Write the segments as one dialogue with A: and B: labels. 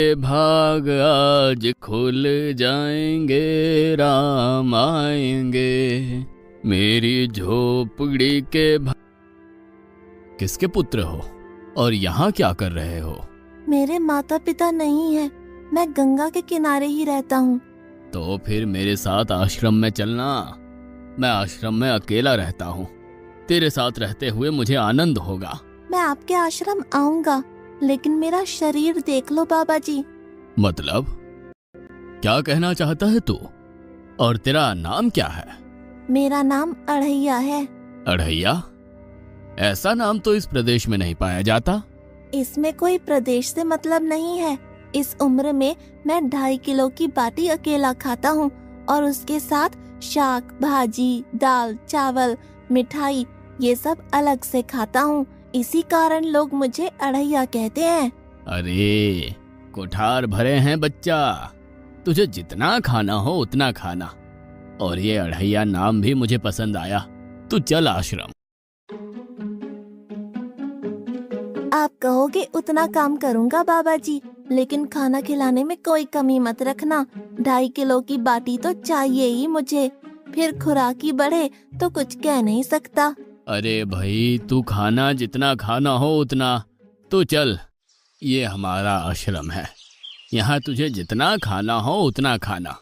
A: ये भाग आज खुल जाएंगे, राम आएंगे मेरी झोपड़ी के किसके पुत्र हो और यहाँ क्या कर रहे हो?
B: मेरे माता पिता नहीं है, मैं गंगा के किनारे ही रहता हूँ।
A: तो फिर मेरे साथ आश्रम में चलना। मैं आश्रम में अकेला रहता हूँ, तेरे साथ रहते हुए मुझे आनंद होगा।
B: मैं आपके आश्रम आऊंगा, लेकिन मेरा शरीर देख लो बाबा जी।
A: मतलब क्या कहना चाहता है तू? और तेरा नाम क्या है?
B: मेरा नाम अढ़ैया है।
A: अढ़ैया? ऐसा नाम तो इस प्रदेश में नहीं पाया जाता।
B: इसमें कोई प्रदेश से मतलब नहीं है। इस उम्र में मैं 2.5 किलो की बाटी अकेला खाता हूँ और उसके साथ शाक, भाजी, दाल, चावल, मिठाई ये सब अलग से खाता हूँ। इसी कारण लोग मुझे अढ़ैया कहते हैं।
A: अरे कुठार भरे हैं बच्चा, तुझे जितना खाना हो उतना खाना। और ये अढ़ैया नाम भी मुझे पसंद आया। तू चल आश्रम।
B: आप कहोगे उतना काम करूँगा बाबा जी, लेकिन खाना खिलाने में कोई कमी मत रखना। 2.5 किलो की बाटी तो चाहिए ही मुझे, फिर खुराकी बढ़े तो कुछ कह नहीं सकता।
A: अरे भाई, तू खाना जितना खाना हो उतना। तो चल, ये हमारा आश्रम है, यहाँ तुझे जितना खाना हो उतना खाना।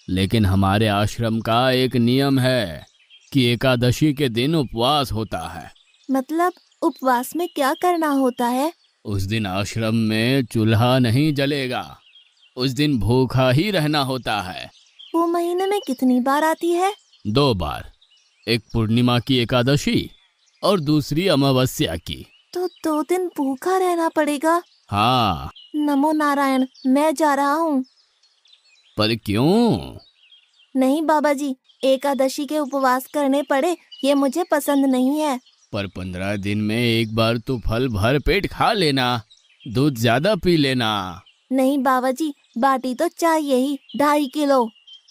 A: लेकिन हमारे आश्रम का एक नियम है कि एकादशी के दिन उपवास होता है।
B: मतलब उपवास में क्या करना होता है?
A: उस दिन आश्रम में चूल्हा नहीं जलेगा, उस दिन भूखा ही रहना होता है।
B: वो महीने में कितनी बार आती है?
A: 2 बार, एक पूर्णिमा की एकादशी और दूसरी अमावस्या की।
B: तो 2 दिन भूखा रहना पड़ेगा।
A: हाँ।
B: नमो नारायण, मैं जा रहा हूँ।
A: पर क्यों?
B: नहीं बाबा जी, एकादशी के उपवास करने पड़े ये मुझे पसंद नहीं है।
A: पर 15 दिन में एक बार तो फल भर पेट खा लेना, दूध ज्यादा पी लेना।
B: नहीं बाबा जी, बाटी तो चाहिए ही 2.5 किलो।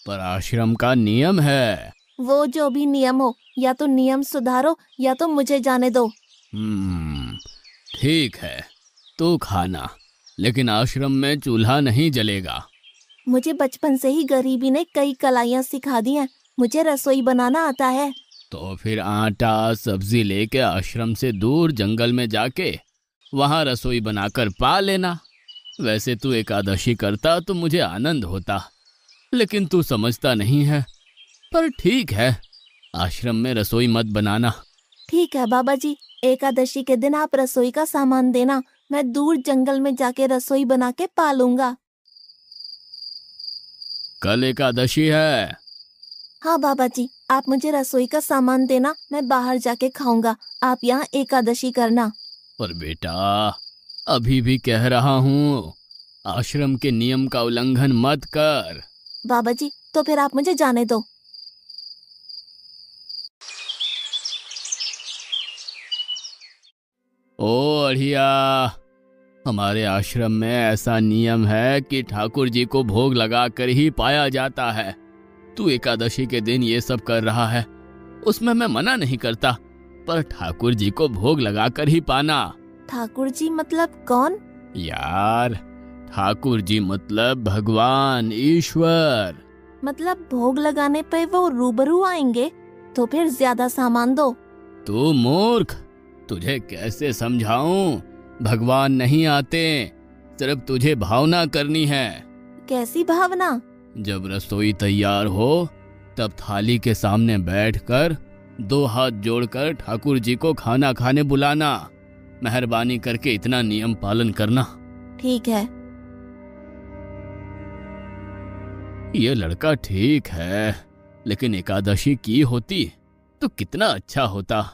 A: पर आश्रम का नियम है।
B: वो जो भी नियम हो, या तो नियम सुधारो या तो मुझे जाने दो।
A: ठीक है, तू खाना, लेकिन आश्रम में चूल्हा नहीं जलेगा।
B: मुझे बचपन से ही गरीबी ने कई कलाइयाँ सिखा दी हैं। मुझे रसोई बनाना आता है।
A: तो फिर आटा सब्जी लेके आश्रम से दूर जंगल में जाके वहां रसोई बनाकर पा लेना। वैसे तू एकादशी करता तो मुझे आनंद होता, लेकिन तू समझता नहीं है। पर ठीक है, आश्रम में रसोई मत बनाना।
B: ठीक है बाबा जी, एकादशी के दिन आप रसोई का सामान देना, मैं दूर जंगल में जाके रसोई बना के पालूंगा।
A: कल एकादशी है।
B: हाँ बाबा जी, आप मुझे रसोई का सामान देना, मैं बाहर जाके खाऊंगा। आप यहाँ एकादशी करना।
A: पर बेटा, अभी भी कह रहा हूँ, आश्रम के नियम का उल्लंघन मत कर।
B: बाबा जी, तो फिर आप मुझे जाने दो।
A: ओ अढ़िया, हमारे आश्रम में ऐसा नियम है कि ठाकुर जी को भोग लगाकर ही पाया जाता है। तू एकादशी के दिन ये सब कर रहा है, उसमें मैं मना नहीं करता, पर ठाकुर जी को भोग लगाकर ही पाना।
B: ठाकुर जी मतलब कौन?
A: यार, ठाकुर जी मतलब भगवान ईश्वर।
B: मतलब भोग लगाने पे वो रूबरू आएंगे? तो फिर ज्यादा सामान दो।
A: तू मूर्ख, तुझे कैसे समझाऊं? भगवान नहीं आते, सिर्फ तुझे भावना करनी है।
B: कैसी भावना?
A: जब रसोई तैयार हो तब थाली के सामने बैठकर 2 हाथ जोड़कर ठाकुर जी को खाना खाने बुलाना। मेहरबानी करके इतना नियम पालन करना।
B: ठीक है।
A: ये लड़का ठीक है, लेकिन एकादशी की होती तो कितना अच्छा होता।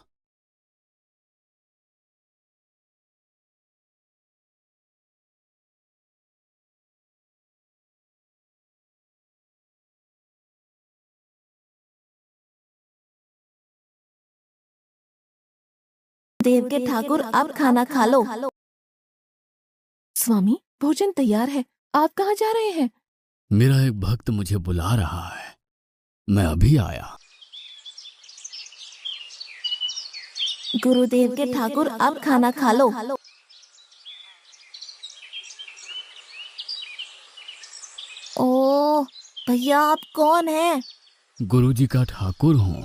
B: देव के ठाकुर, आप खाना खा लो। स्वामी, भोजन तैयार है, आप कहाँ जा रहे हैं?
A: मेरा एक भक्त मुझे बुला रहा है, मैं अभी आया।
B: गुरुदेव के ठाकुर, आप खाना खा लो। भैया आप कौन हैं?
A: गुरुजी का ठाकुर हूँ।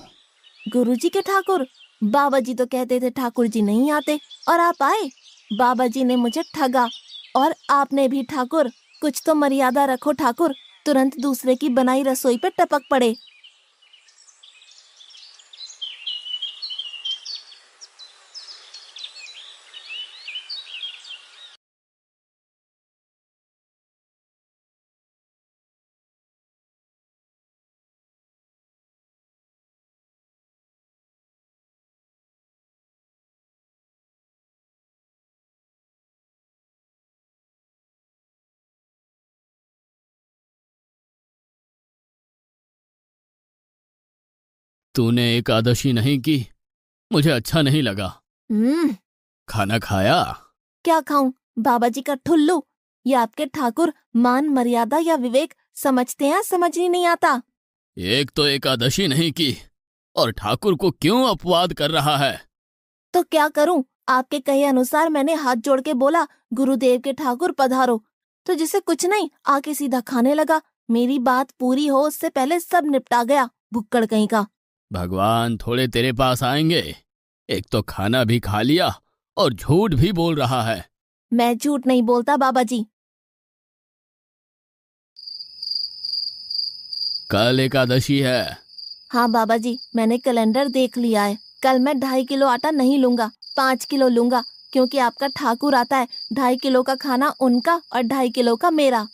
B: गुरुजी के ठाकुर? बाबा जी तो कहते थे ठाकुर जी नहीं आते और आप आए। बाबा जी ने मुझे ठगा और आपने भी ठाकुर। कुछ तो मर्यादा रखो ठाकुर, तुरंत दूसरे की बनाई रसोई पे टपक पड़े।
A: तूने एकादशी नहीं की, मुझे अच्छा नहीं लगा।
B: हम्म।
A: खाना खाया?
B: क्या खाऊं? बाबा जी का ठुल्लू। ये आपके ठाकुर मान मर्यादा या विवेक समझते हैं, समझ ही नहीं आता।
A: एक तो एकादशी नहीं की और ठाकुर को क्यों अपवाद कर रहा है?
B: तो क्या करूं? आपके कहे अनुसार मैंने हाथ जोड़ के बोला, गुरुदेव के ठाकुर पधारो, तो जिसे कुछ नहीं आके सीधा खाने लगा। मेरी बात पूरी हो उससे पहले सब निपटा गया, भुक्कड़ कहीं का।
A: भगवान थोड़े तेरे पास आएंगे। एक तो खाना भी खा लिया और झूठ भी बोल रहा है।
B: मैं झूठ नहीं बोलता बाबा जी।
A: कल एकादशी है।
B: हाँ बाबा जी, मैंने कैलेंडर देख लिया है। कल मैं 2.5 किलो आटा नहीं लूंगा, 5 किलो लूंगा, क्योंकि आपका ठाकुर आता है। 2.5 किलो का खाना उनका और 2.5 किलो का मेरा।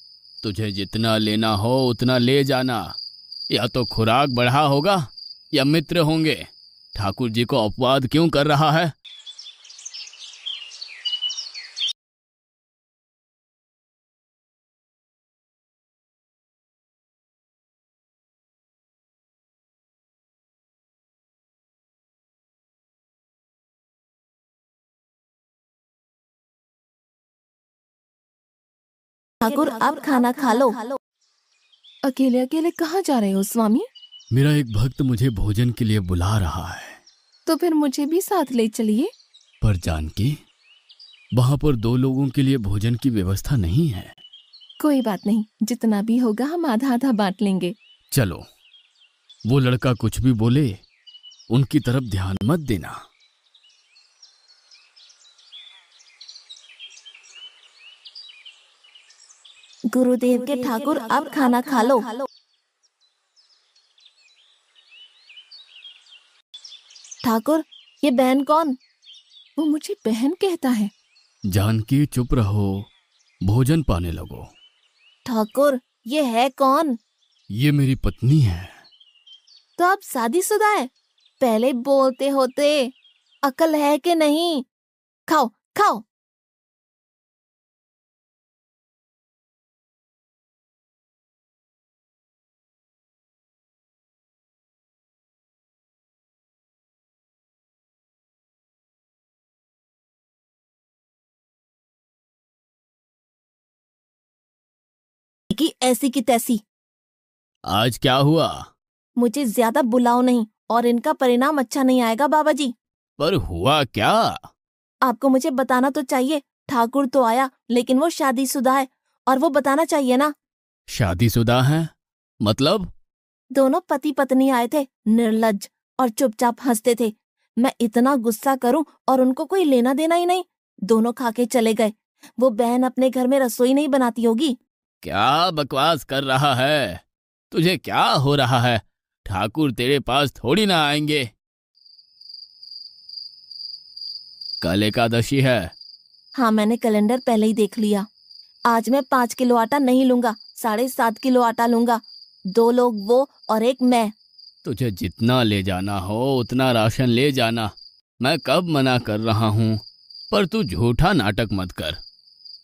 A: तुझे जितना लेना हो उतना ले जाना। या तो खुराक बढ़ा होगा या मित्र होंगे। ठाकुर जी को अपवाद क्यों कर रहा है?
B: ठाकुर आप खाना खा लो। अकेले अकेले कहाँ जा रहे हो स्वामी?
A: मेरा एक भक्त मुझे भोजन के लिए बुला रहा है।
B: तो फिर मुझे भी साथ ले चलिए।
A: पर जानकी, वहां पर 2 लोगों के लिए भोजन की व्यवस्था नहीं है।
B: कोई बात नहीं, जितना भी होगा हम आधा आधा बांट लेंगे।
A: चलो, वो लड़का कुछ भी बोले उनकी तरफ ध्यान मत देना।
B: गुरुदेव के ठाकुर आप खाना खा लो। ठाकुर, ये बहन कौन? वो मुझे बहन कहता है।
A: जानकी चुप रहो, भोजन पाने लगो।
B: ठाकुर, ये है कौन?
A: ये मेरी पत्नी है।
B: तो आप शादीशुदा है? पहले बोलते होते। अकल है कि नहीं? खाओ खाओ। कि ऐसी की तैसी।
A: आज क्या हुआ?
B: मुझे ज्यादा बुलाओ नहीं, और इनका परिणाम अच्छा नहीं आएगा बाबा जी।
A: पर हुआ क्या?
B: आपको मुझे बताना तो चाहिए। ठाकुर तो आया, लेकिन वो शादीशुदा है, और वो बताना चाहिए ना।
A: शादीशुदा है? मतलब?
B: दोनों पति पत्नी आए थे, निर्लज्ज, और चुपचाप हंसते थे। मैं इतना गुस्सा करूं और उनको कोई लेना देना ही नहीं। दोनों खा के चले गए। वो बहन अपने घर में रसोई नहीं बनाती होगी।
A: क्या बकवास कर रहा है? तुझे क्या हो रहा है? ठाकुर तेरे पास थोड़ी ना आएंगे। कल एकादशी है।
B: हाँ, मैंने कैलेंडर पहले ही देख लिया। आज मैं 5 किलो आटा नहीं लूंगा, 7.5 किलो आटा लूंगा। 2 लोग वो और एक मैं।
A: तुझे जितना ले जाना हो उतना राशन ले जाना। मैं कब मना कर रहा हूँ, पर तू झूठा नाटक मत कर।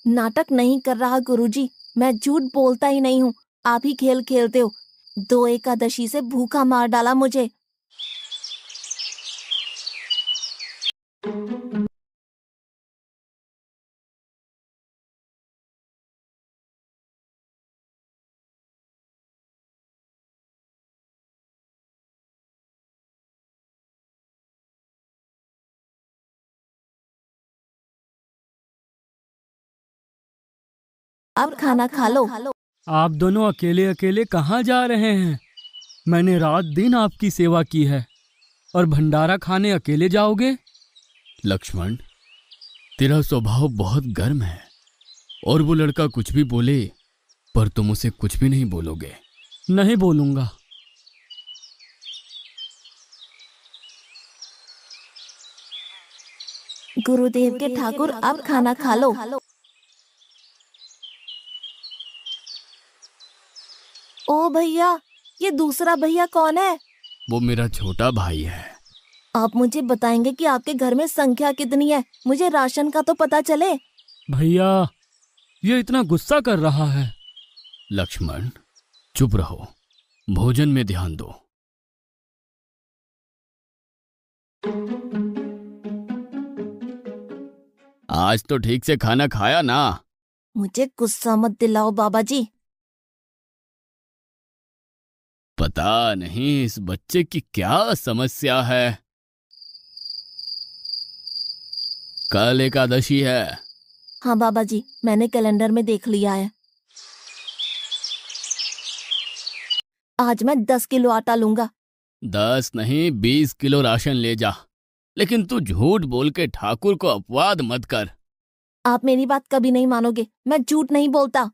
B: नाटक नहीं कर रहा गुरुजी, मैं झूठ बोलता ही नहीं हूँ। आप ही खेल खेलते हो। 2 एकादशी से भूखा मार डाला मुझे। अब खाना खा लो।
C: आप दोनों अकेले अकेले कहाँ जा रहे हैं? मैंने रात दिन आपकी सेवा की है और भंडारा खाने अकेले जाओगे?
A: लक्ष्मण, तेरा स्वभाव बहुत गर्म है और वो लड़का कुछ भी बोले पर तुम उसे कुछ भी नहीं बोलोगे।
C: नहीं बोलूंगा।
B: गुरुदेव के ठाकुर अब खाना खा लो। ओ भैया, ये दूसरा भैया कौन है?
A: वो मेरा छोटा भाई है।
B: आप मुझे बताएंगे कि आपके घर में संख्या कितनी है? मुझे राशन का तो पता चले।
C: भैया, ये इतना गुस्सा कर रहा है।
A: लक्ष्मण, चुप रहो, भोजन में ध्यान दो। आज तो ठीक से खाना खाया ना?
B: मुझे गुस्सा मत दिलाओ बाबा जी।
A: पता नहीं इस बच्चे की क्या समस्या है। कल एकादशी है।
B: हाँ बाबा जी, मैंने कैलेंडर में देख लिया है। आज मैं 10 किलो आटा लूंगा।
A: 10 नहीं 20 किलो राशन ले जा, लेकिन तू झूठ बोल के ठाकुर को अपवाद मत कर।
B: आप मेरी बात कभी नहीं मानोगे, मैं झूठ नहीं बोलता।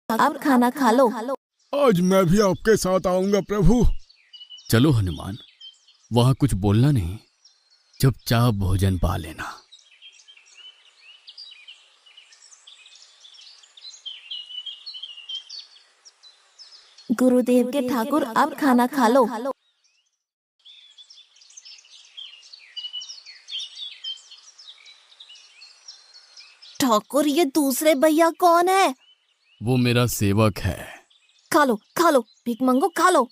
B: अब खाना खा लो।
D: आज मैं भी आपके साथ आऊंगा प्रभु।
A: चलो हनुमान, वहां कुछ बोलना नहीं, चुपचाप भोजन पा लेना।
B: गुरुदेव के ठाकुर अब खाना खा लो। ठाकुर, ये दूसरे भैया कौन है?
A: वो मेरा सेवक है।
B: खा लो, भीख मंगो, खा लो।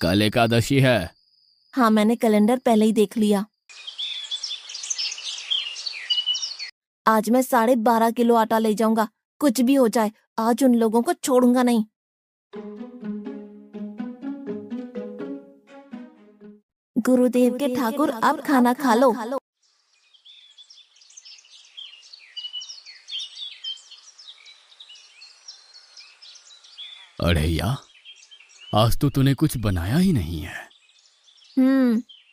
A: कल एकादशी है।
B: हाँ, मैंने कैलेंडर पहले ही देख लिया। आज मैं 12.5 किलो आटा ले जाऊंगा। कुछ भी हो जाए, आज उन लोगों को छोड़ूंगा नहीं। गुरुदेव के ठाकुर अब खाना खा लो।
A: अढ़ैया, आज तो तूने कुछ बनाया ही नहीं है।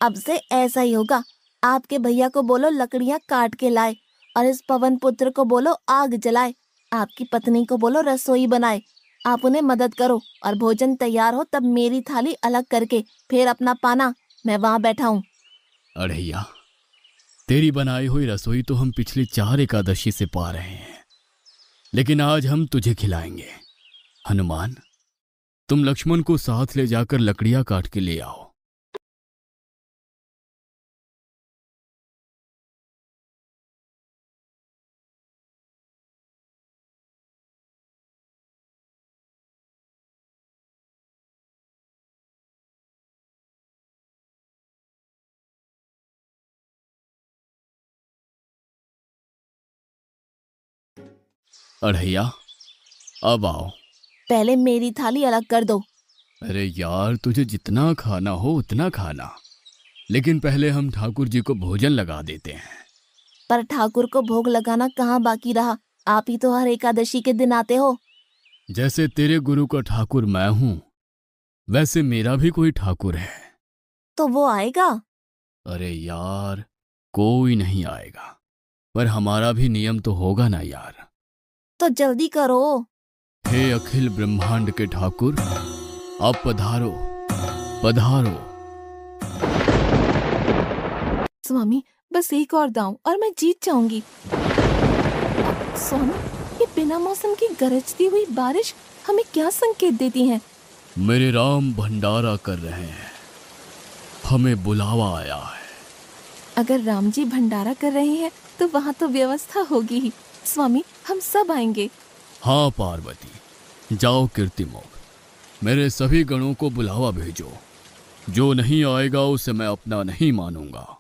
B: अब से ऐसा ही होगा। आपके भैया को बोलो लकड़ियां काट के लाए और इस पवन पुत्र को बोलो आग जलाए। आपकी पत्नी को बोलो रसोई बनाए। आप उन्हें मदद करो और भोजन तैयार हो तब मेरी थाली अलग करके फिर अपना पाना, मैं वहां बैठा हूँ।
A: अढ़ैया, तेरी बनाई हुई रसोई तो हम पिछली 4 एकादशी से पा रहे हैं, लेकिन आज हम तुझे खिलाएंगे। हनुमान, तुम लक्ष्मण को साथ ले जाकर लकड़ियां काट के ले आओ। अढ़ैया, अब आओ।
B: पहले मेरी थाली अलग कर दो।
A: अरे यार, तुझे जितना खाना हो उतना खाना, लेकिन पहले हम ठाकुर जी को भोजन लगा देते हैं।
B: पर ठाकुर को भोग लगाना कहाँ बाकी रहा? आप ही तो हर एकादशी के दिन आते हो।
A: जैसे तेरे गुरु का ठाकुर मैं हूं, वैसे मेरा भी कोई ठाकुर है।
B: तो वो आएगा?
A: अरे यार, कोई नहीं आएगा, पर हमारा भी नियम तो होगा ना यार।
B: तो जल्दी करो।
A: हे अखिल ब्रह्मांड के ठाकुर, आप पधारो पधारो।
B: स्वामी, बस एक और दांव और मैं जीत जाऊंगी। स्वामी, ये बिना मौसम की गरजती हुई बारिश हमें क्या संकेत देती है?
A: मेरे राम भंडारा कर रहे हैं, हमें बुलावा आया है।
B: अगर राम जी भंडारा कर रहे हैं तो वहाँ तो व्यवस्था होगी ही। स्वामी, हम सब आएंगे।
A: हाँ पार्वती, जाओ कीर्तिमुख, मेरे सभी गणों को बुलावा भेजो। जो नहीं आएगा उसे मैं अपना नहीं मानूंगा।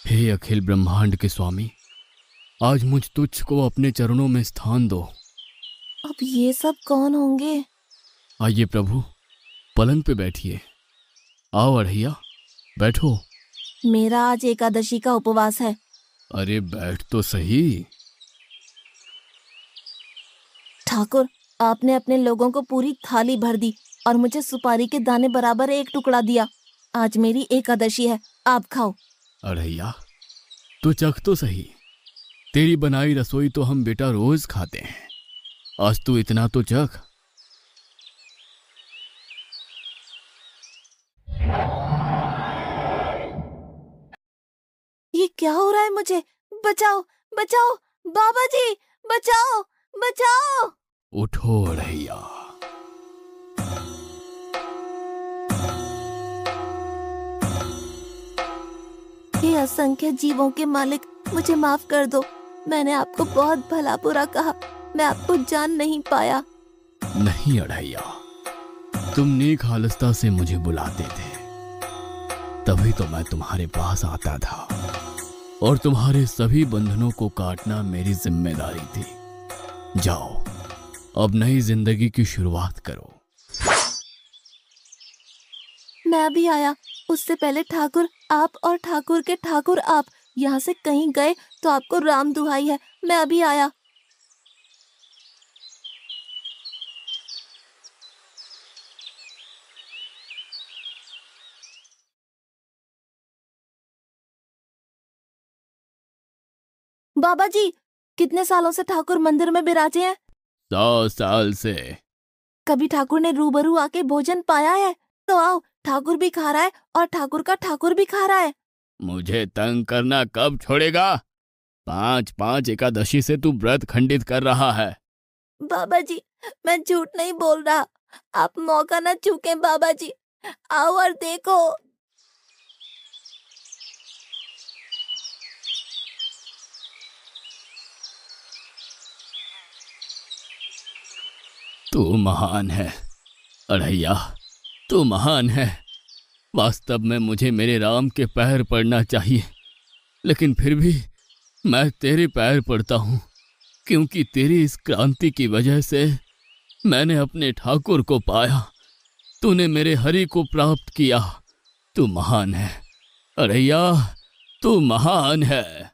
A: हे अखिल ब्रह्मांड के स्वामी, आज मुझ तुच्छ को अपने चरणों में स्थान दो।
B: अब ये सब कौन होंगे?
A: आइए प्रभु, पलंग पे बैठिए। आओ अढ़ैया, बैठो।
B: मेरा आज एकादशी का उपवास है।
A: अरे बैठ तो सही।
B: ठाकुर, आपने अपने लोगों को पूरी थाली भर दी और मुझे सुपारी के दाने बराबर एक टुकड़ा दिया। आज मेरी एकादशी है, आप खाओ।
A: अढ़ैया, तू चख तो सही। तेरी बनाई रसोई तो हम बेटा रोज खाते हैं, आज तू इतना तो चख।
B: ये क्या हो रहा है मुझे? बचाओ बचाओ, बाबा जी बचाओ बचाओ।
A: उठो अढ़ैया।
B: हे असंख्य जीवों के मालिक, मुझे माफ कर दो। मैंने आपको बहुत भला बुरा कहा, मैं आपको जान नहीं पाया।
A: नहीं अढ़ैया, तुम नेक हालस्ता से मुझे बुलाते थे, तभी तो मैं तुम्हारे पास आता था, और तुम्हारे सभी बंधनों को काटना मेरी जिम्मेदारी थी। जाओ, अब नई जिंदगी की शुरुआत करो।
B: मैं भी आया। उससे पहले ठाकुर आप और ठाकुर के ठाकुर आप यहाँ से कहीं गए तो आपको राम दुहाई है, मैं अभी आया। बाबा जी, कितने सालों से ठाकुर मंदिर में बिराजे हैं?
A: 100 साल से।
B: कभी ठाकुर ने रूबरू आके भोजन पाया है? तो आओ, ठाकुर भी खा रहा है और ठाकुर का ठाकुर भी खा रहा है।
A: मुझे तंग करना कब छोड़ेगा? 5-5 एकादशी से तू व्रत खंडित कर रहा है।
B: बाबा जी, मैं झूठ नहीं बोल रहा, आप मौका न चूकें। बाबा जी, आओ और देखो।
A: तू महान है अढ़ैया, तू महान है। वास्तव में मुझे मेरे राम के पैर पड़ना चाहिए, लेकिन फिर भी मैं तेरे पैर पड़ता हूँ, क्योंकि तेरी इस क्रांति की वजह से मैंने अपने ठाकुर को पाया। तूने मेरे हरि को प्राप्त किया। तू महान है अढ़ैया, तू महान है।